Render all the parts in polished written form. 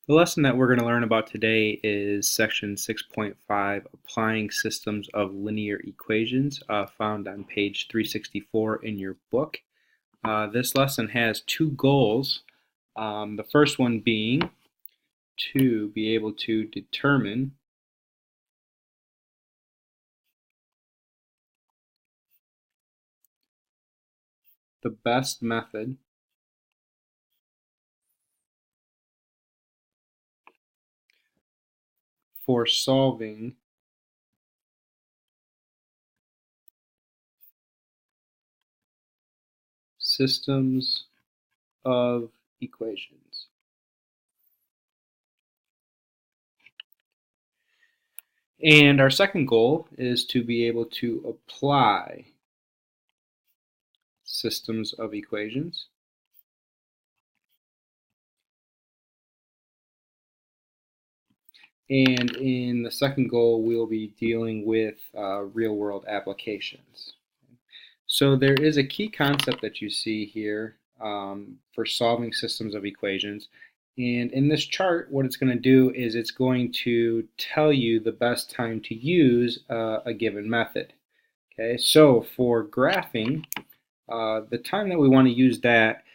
The lesson that we're going to learn about today is section 6.5, Applying Systems of Linear Equations, found on page 364 in your book. This lesson has two goals. The first one being to be able to determine the best method for solving systems of equations. And our second goal is to be able to apply systems of equations and in the second goal we'll be dealing with real-world applications. So there is a key concept that you see here for solving systems of equations, and in this chart what it's going to do is it's going to tell you the best time to use a given method. Okay, so for graphing, the time that we want to use that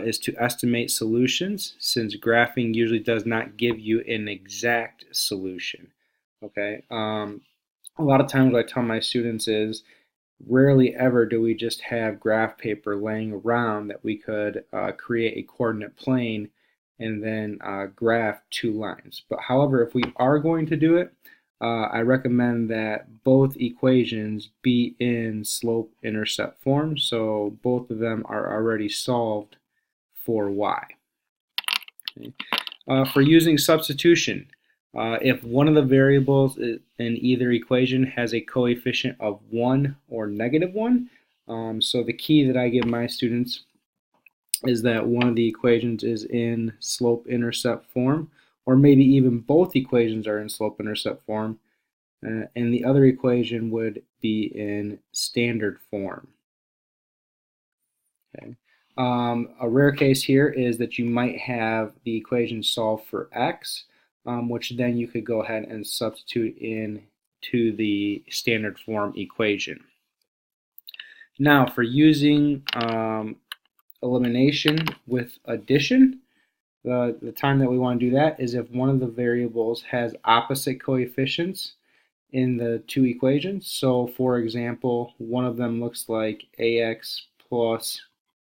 is to estimate solutions, since graphing usually does not give you an exact solution. Okay, a lot of times what I tell my students is rarely ever do we just have graph paper laying around that we could create a coordinate plane and then graph two lines. But however, if we are going to do it, I recommend that both equations be in slope-intercept form, so both of them are already solved for y. Okay. For using substitution, if one of the variables in either equation has a coefficient of 1 or -1, so the key that I give my students is that one of the equations is in slope-intercept form, or maybe even both equations are in slope-intercept form, and the other equation would be in standard form. Okay. A rare case here is that you might have the equation solved for x, which then you could go ahead and substitute in to the standard form equation. Now for using elimination with addition, the time that we want to do that is if one of the variables has opposite coefficients in the two equations. So for example, one of them looks like ax plus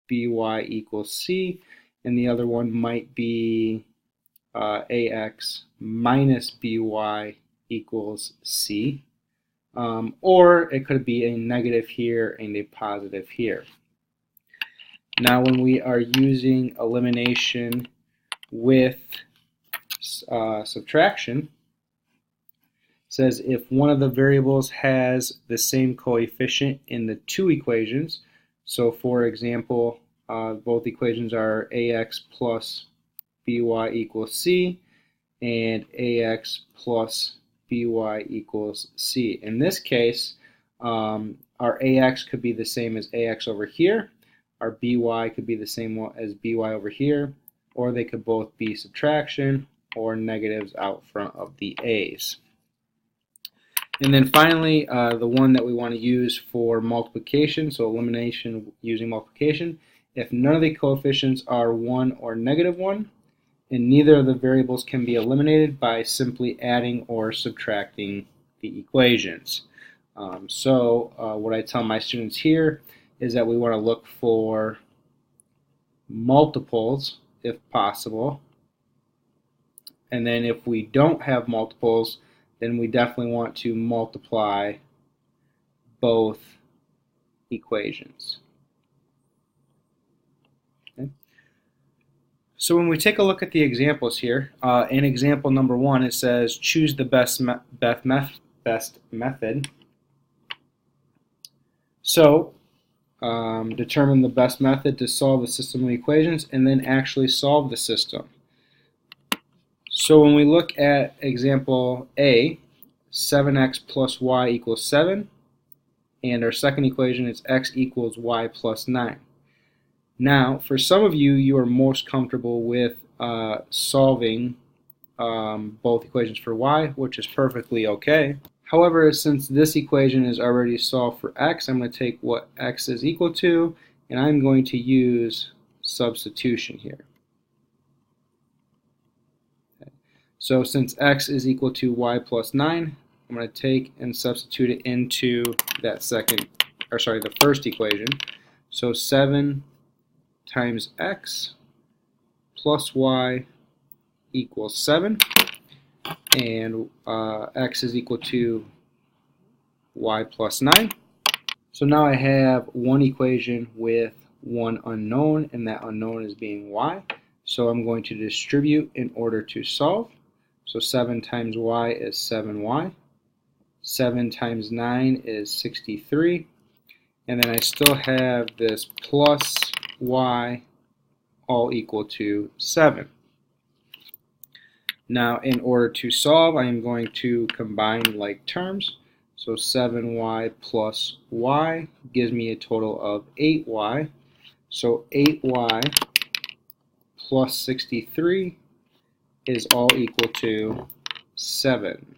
by equals c, and the other one might be ax minus by equals c. Or it could be a negative here and a positive here. Now when we are using elimination with subtraction, says if one of the variables has the same coefficient in the two equations, so for example, both equations are ax plus by equals c and ax plus by equals c. In this case, our ax could be the same as ax over here, our by could be the same as by over here, or they could both be subtraction or negatives out front of the a's. And then finally, the one that we want to use for multiplication, so elimination using multiplication, if none of the coefficients are 1 or -1, and neither of the variables can be eliminated by simply adding or subtracting the equations. What I tell my students here is that we want to look for multiples if possible, and then if we don't have multiples, then we definitely want to multiply both equations. Okay. So when we take a look at the examples here, in example number 1, it says choose the best method. So determine the best method to solve the system of equations and then actually solve the system. So when we look at example A, 7x plus y equals 7, and our second equation is x equals y plus 9. Now, for some of you, you are most comfortable with solving both equations for y, which is perfectly okay. However, since this equation is already solved for x, I'm going to take what x is equal to, and I'm going to use substitution here. Okay. So since x is equal to y plus 9, I'm going to take and substitute it into that the first equation. So 7 times x plus y equals 7, and x is equal to y plus 9. So now I have one equation with one unknown, and that unknown is being y. So I'm going to distribute in order to solve. So 7 times y is 7y. 7 times 9 is 63. And then I still have this plus y all equal to 7. Now, in order to solve, I am going to combine like terms. So 7y plus y gives me a total of 8y. So 8y plus 63 is all equal to 7.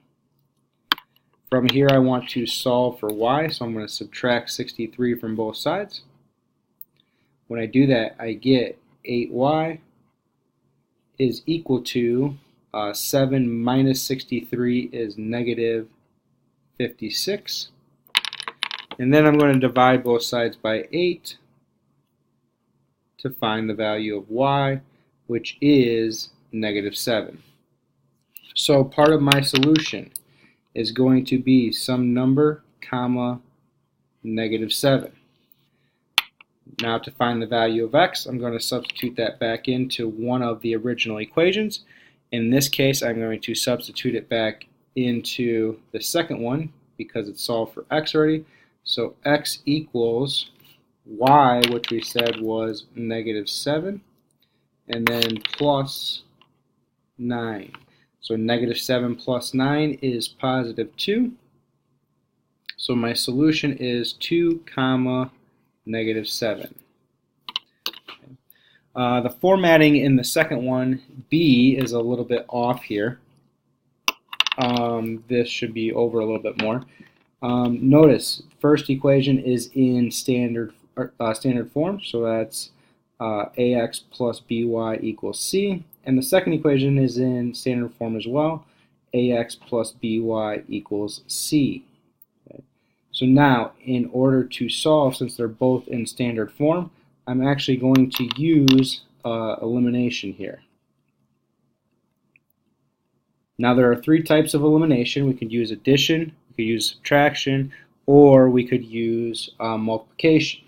From here, I want to solve for y, so I'm going to subtract 63 from both sides. When I do that, I get 8y is equal to 7 minus 63 is negative 56. And then I'm going to divide both sides by 8 to find the value of y, which is negative 7. So part of my solution is going to be some number, comma, negative 7. Now to find the value of x, I'm going to substitute that back into one of the original equations. In this case, I'm going to substitute it back into the second one because it's solved for x already. So x equals y, which we said was negative 7, and then plus 9. So negative 7 plus 9 is positive 2. So my solution is 2 comma negative 7. The formatting in the second one, B, is a little bit off here. This should be over a little bit more. Notice, first equation is in standard form, so that's ax plus by equals c. And the second equation is in standard form as well, ax plus by equals c. Okay. So now, in order to solve, since they're both in standard form, I'm actually going to use elimination here. Now there are three types of elimination. We could use addition, we could use subtraction, or we could use multiplication.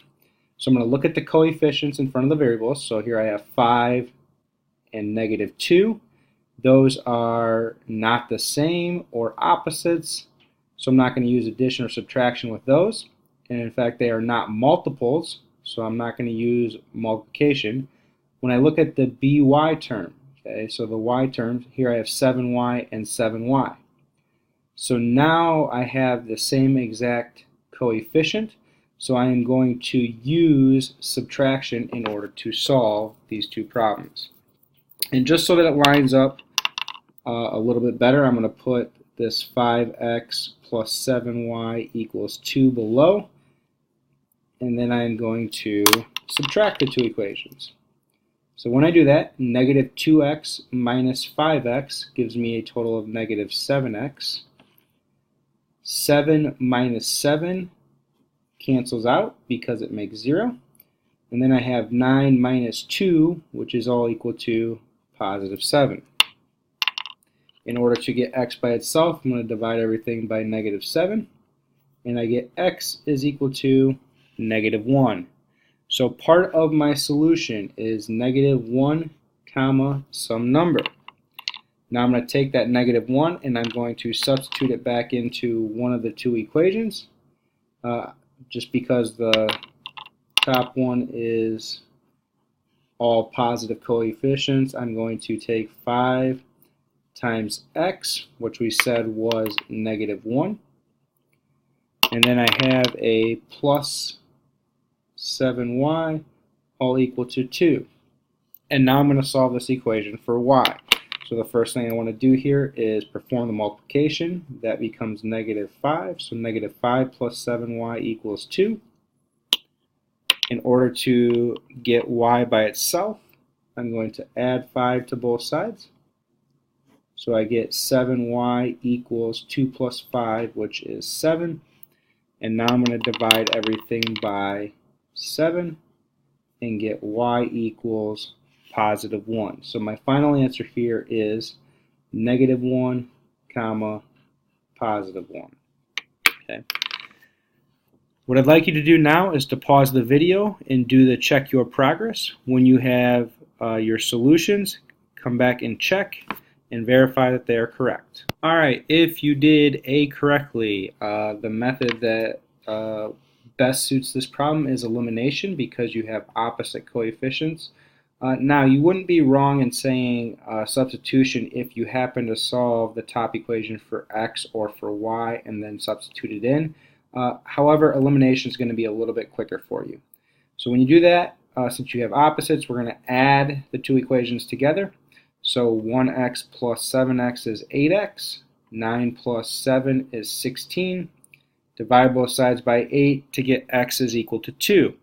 So I'm going to look at the coefficients in front of the variables. So here I have 5 and negative 2. Those are not the same or opposites, so I'm not going to use addition or subtraction with those. And in fact, they are not multiples, so I'm not going to use multiplication. When I look at the by term, okay, so the y term, here I have 7y and 7y. So now I have the same exact coefficient, so I am going to use subtraction in order to solve these two problems. And just so that it lines up a little bit better, I'm going to put this 5x plus 7y equals 2 below, and then I'm going to subtract the two equations. So when I do that, negative 2x minus 5x gives me a total of negative 7x. 7 minus 7 cancels out because it makes 0. And then I have 9 minus 2, which is all equal to positive 7. In order to get x by itself, I'm going to divide everything by negative 7. And I get x is equal to negative 1. So part of my solution is negative 1 comma some number. Now I'm going to take that negative 1 and I'm going to substitute it back into one of the two equations. Just because the top one is all positive coefficients, I'm going to take 5 times x, which we said was negative 1. And then I have a plus 7y all equal to 2. And now I'm going to solve this equation for y. So the first thing I want to do here is perform the multiplication. That becomes -5. So -5 plus 7y equals 2. In order to get y by itself, I'm going to add 5 to both sides. So I get 7y equals 2 plus 5, which is 7. And now I'm going to divide everything by 7 and get y equals +1. So my final answer here is -1, comma, +1. Okay. What I'd like you to do now is to pause the video and do the check your progress. When you have your solutions, come back and check and verify that they are correct. Alright, if you did A correctly, the method that best suits this problem is elimination because you have opposite coefficients. Now, you wouldn't be wrong in saying substitution if you happen to solve the top equation for x or for y and then substitute it in. However, elimination is going to be a little bit quicker for you. So when you do that, since you have opposites, we're going to add the two equations together. So 1x plus 7x is 8x, 9 plus 7 is 16. Divide both sides by 8 to get x is equal to 2.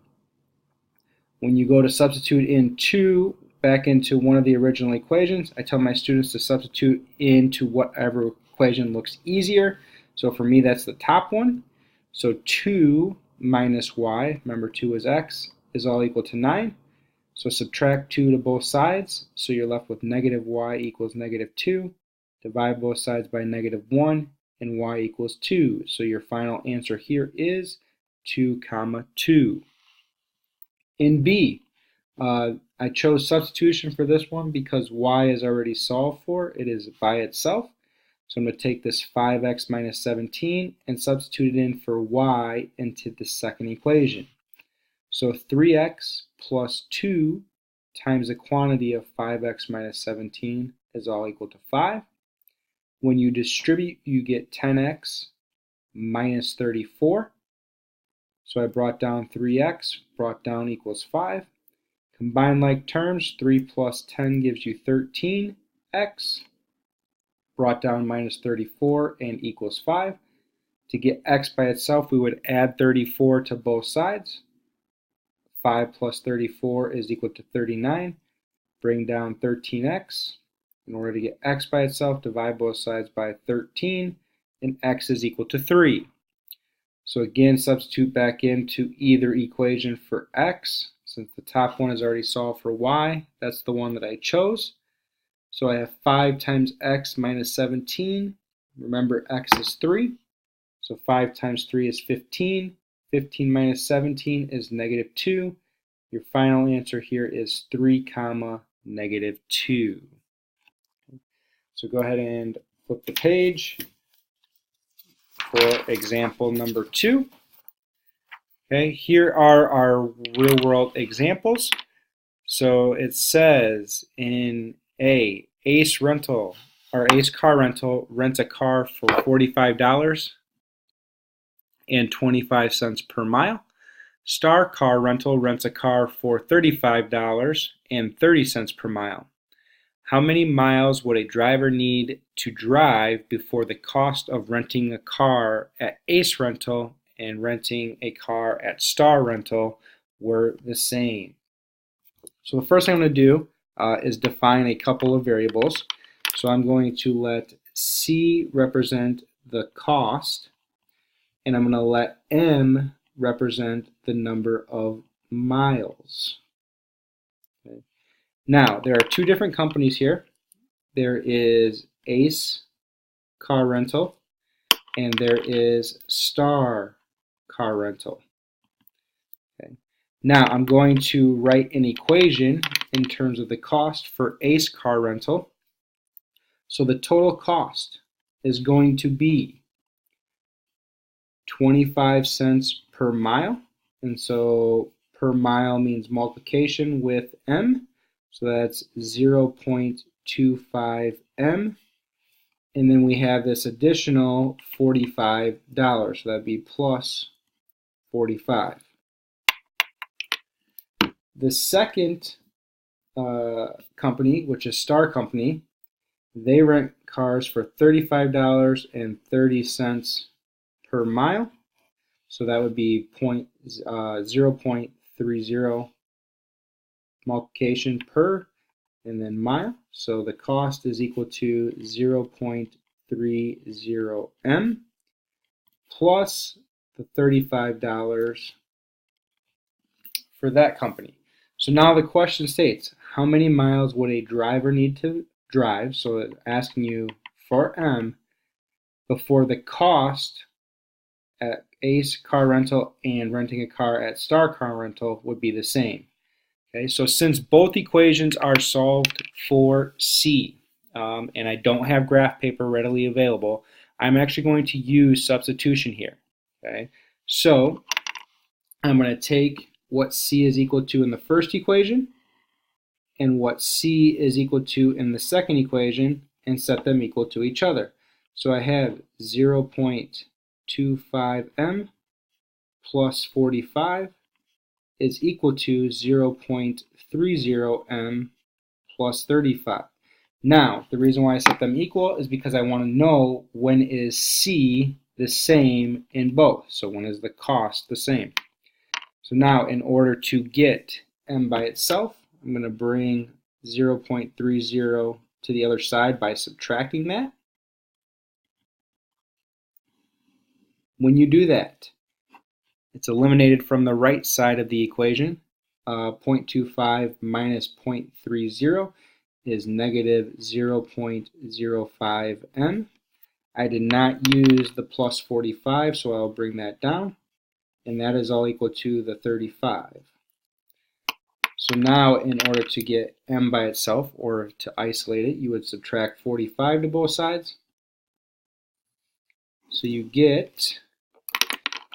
When you go to substitute in 2 back into one of the original equations, I tell my students to substitute into whatever equation looks easier. So for me, that's the top one. So 2 minus y, remember 2 is x, is all equal to 9. So subtract 2 to both sides, so you're left with -y equals -2. Divide both sides by -1, and y equals 2. So your final answer here is 2, 2. In B, I chose substitution for this one because y is already solved for. It is by itself. So I'm going to take this 5x minus 17 and substitute it in for y into the second equation. So 3x plus 2 times the quantity of 5x minus 17 is all equal to 5. When you distribute, you get 10x minus 34. So I brought down 3x, brought down equals 5. Combine like terms, 3 plus 10 gives you 13x. Brought down minus 34 and equals 5. To get x by itself, we would add 34 to both sides. 5 plus 34 is equal to 39. Bring down 13x. In order to get x by itself, divide both sides by 13, and x is equal to 3. So again, substitute back into either equation for x. Since the top one is already solved for y, that's the one that I chose. So I have 5 times x minus 17. Remember, x is 3. So 5 times 3 is 15. 15 minus 17 is -2. Your final answer here is 3, -2. So go ahead and flip the page for example number 2. Okay, here are our real world examples. So it says in A, Ace Rental, or Ace Car Rental rents a car for $45.25 per mile. Star Car Rental rents a car for $35.30 per mile. How many miles would a driver need to drive before the cost of renting a car at Ace Rental and renting a car at Star Rental were the same? So the first thing I'm going to do is define a couple of variables. So I'm going to let C represent the cost, and I'm going to let M represent the number of miles. Okay. Now, there are two different companies here. There is Ace Car Rental, and there is Star Car Rental. Okay. Now, I'm going to write an equation in terms of the cost for Ace Car Rental. So the total cost is going to be 25 cents per mile. And so per mile means multiplication with M. So that's 0.25 M. And then we have this additional $45. So that'd be plus 45. The second company, which is Star Company, They rent cars for $35.30 per mile. So that would be 0.30 multiplication per and then mile. So the cost is equal to 0.30 M plus the $35 for that company. So now the question states, how many miles would a driver need to drive? So it's asking you for M before the cost at Ace Car Rental and renting a car at Star Car Rental would be the same. Okay, so since both equations are solved for C, and I don't have graph paper readily available, I'm actually going to use substitution here. Okay, so I'm going to take what C is equal to in the first equation and what C is equal to in the second equation and set them equal to each other. So I have 0.25 M plus 45 is equal to 0.30 M plus 35. Now, the reason why I set them equal is because I want to know when is C the same in both. So when is the cost the same? So now, in order to get M by itself, I'm going to bring 0.30 to the other side by subtracting that. When you do that, it's eliminated from the right side of the equation. 0.25 minus 0.30 is negative 0.05 M. I did not use the plus 45, so I'll bring that down. And that is all equal to the 35. So now, in order to get M by itself, or to isolate it, you would subtract 45 to both sides. So you get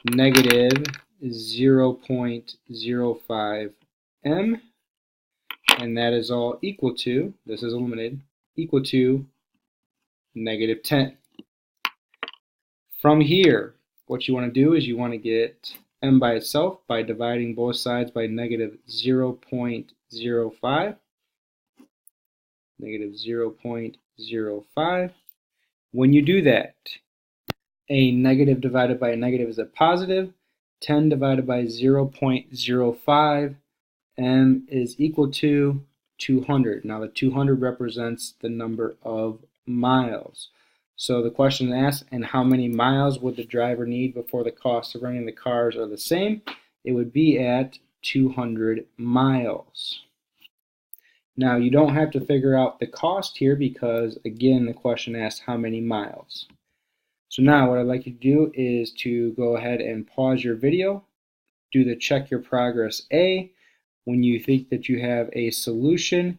negative 0.05 M, and that is all equal to, this is eliminated, equal to negative 10. From here, what you want to do is you want to get M by itself by dividing both sides by negative 0.05. Negative 0.05. When you do that, a negative divided by a negative is a positive. 10 divided by 0.05, M is equal to 200. Now the 200 represents the number of miles. So the question asks, and how many miles would the driver need before the cost of renting the cars are the same? It would be at 200 miles. Now you don't have to figure out the cost here because, again, the question asks how many miles. So now what I'd like you to do is to go ahead and pause your video, do the check your progress A. When you think that you have a solution,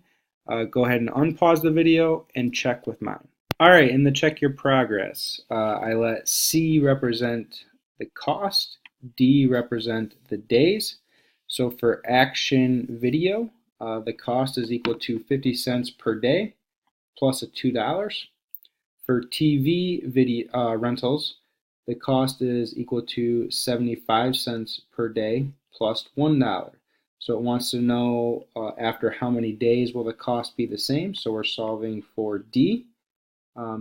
go ahead and unpause the video and check with mine. Alright, in the check your progress, I let C represent the cost, D represent the days. So for action video, the cost is equal to 50 cents per day plus a $2. For TV video rentals, the cost is equal to 75 cents per day plus $1. So it wants to know after how many days will the cost be the same. So we're solving for D.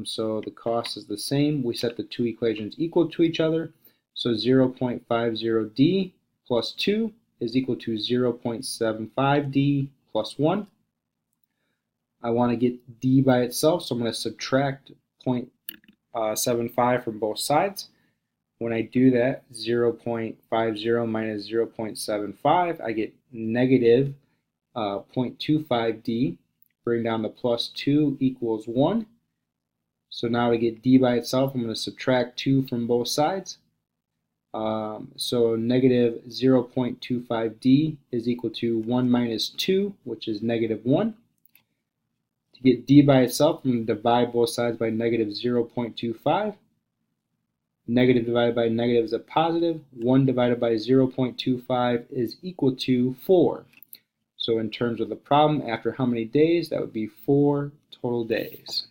So the cost is the same. We set the two equations equal to each other. So 0.50D plus 2 is equal to 0.75D plus 1. I want to get D by itself, so I'm going to subtract 0.75 from both sides. When I do that, 0.50 minus 0.75, I get negative 0.25D. Bring down the plus 2 equals 1. So now I get D by itself. I'm going to subtract 2 from both sides. So negative 0.25D is equal to 1 minus 2, which is negative 1. To get D by itself, I'm going to divide both sides by negative 0.25. Negative divided by negative is a positive. 1 divided by 0.25 is equal to 4. So in terms of the problem, after how many days? That would be 4 total days.